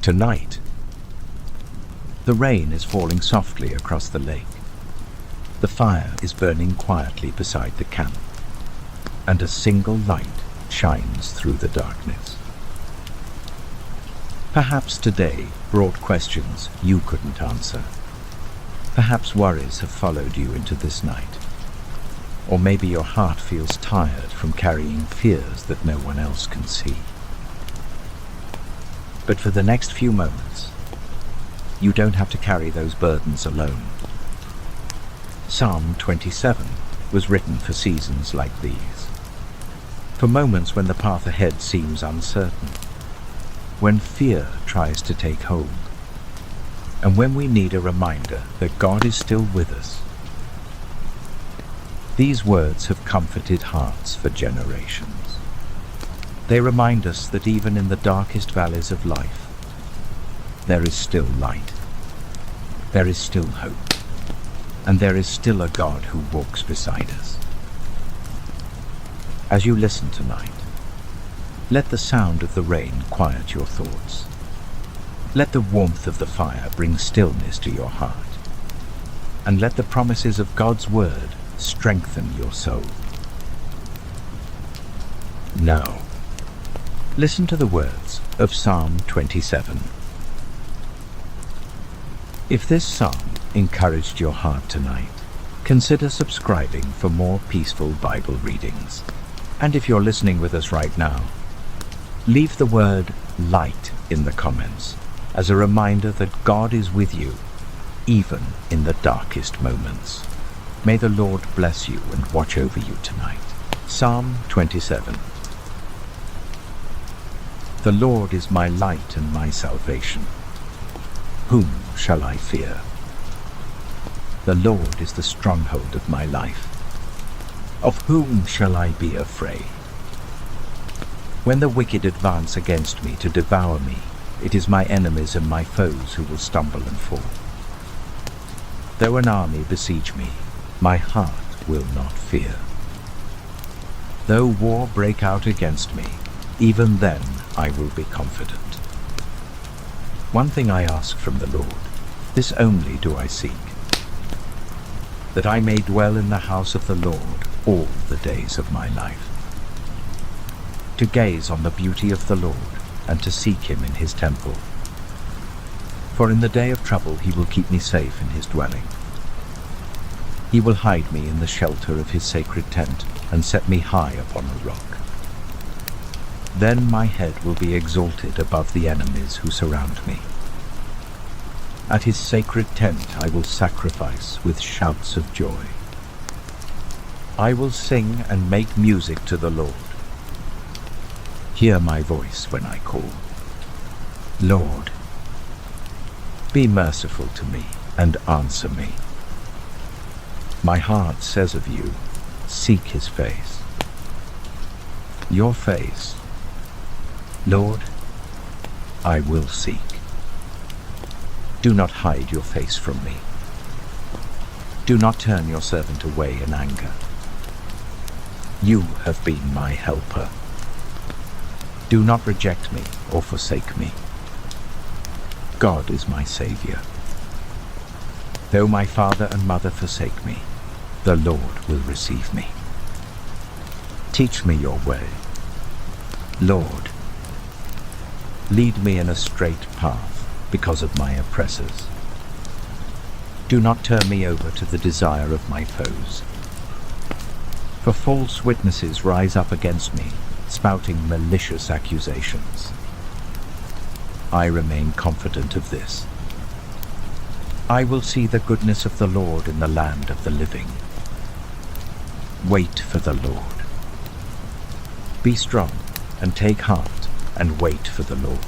Tonight, the rain is falling softly across the lake. The fire is burning quietly beside the camp, and a single light shines through the darkness. Perhaps today brought questions you couldn't answer. Perhaps worries have followed you into this night. Or maybe your heart feels tired from carrying fears that no one else can see. But for the next few moments, you don't have to carry those burdens alone. Psalm 27 was written for seasons like these. For moments when the path ahead seems uncertain, when fear tries to take hold, and when we need a reminder that God is still with us. These words have comforted hearts for generations. They remind us that even in the darkest valleys of life, there is still light, there is still hope, and there is still a God who walks beside us. As you listen tonight, let the sound of the rain quiet your thoughts. Let the warmth of the fire bring stillness to your heart, and let the promises of God's word strengthen your soul. Now, listen to the words of Psalm 27. If this psalm encouraged your heart tonight, consider subscribing for more peaceful Bible readings. And if you're listening with us right now, leave the word light in the comments as a reminder that God is with you, even in the darkest moments. May the Lord bless you and watch over you tonight. Psalm 27. The Lord is my light and my salvation. Whom shall I fear? The Lord is the stronghold of my life. Of whom shall I be afraid? When the wicked advance against me to devour me, it is my enemies and my foes who will stumble and fall. Though an army besiege me, my heart will not fear. Though war break out against me, even then I will be confident. One thing I ask from the Lord, this only do I seek, that I may dwell in the house of the Lord all the days of my life, to gaze on the beauty of the Lord and to seek him in his temple. For in the day of trouble he will keep me safe in his dwelling. He will hide me in the shelter of his sacred tent and set me high upon a rock. Then my head will be exalted above the enemies who surround me. At his sacred tent I will sacrifice with shouts of joy. I will sing and make music to the Lord. Hear my voice when I call. Lord, be merciful to me and answer me. My heart says of you, seek his face. Your face, Lord, I will seek. Do not hide your face from me. Do not turn your servant away in anger. You have been my helper. Do not reject me or forsake me. God is my Savior. Though my father and mother forsake me, the Lord will receive me. Teach me your way. Lord, lead me in a straight path because of my oppressors. Do not turn me over to the desire of my foes. For false witnesses rise up against me, spouting malicious accusations. I remain confident of this. I will see the goodness of the Lord in the land of the living. Wait for the Lord. Be strong and take heart and wait for the Lord.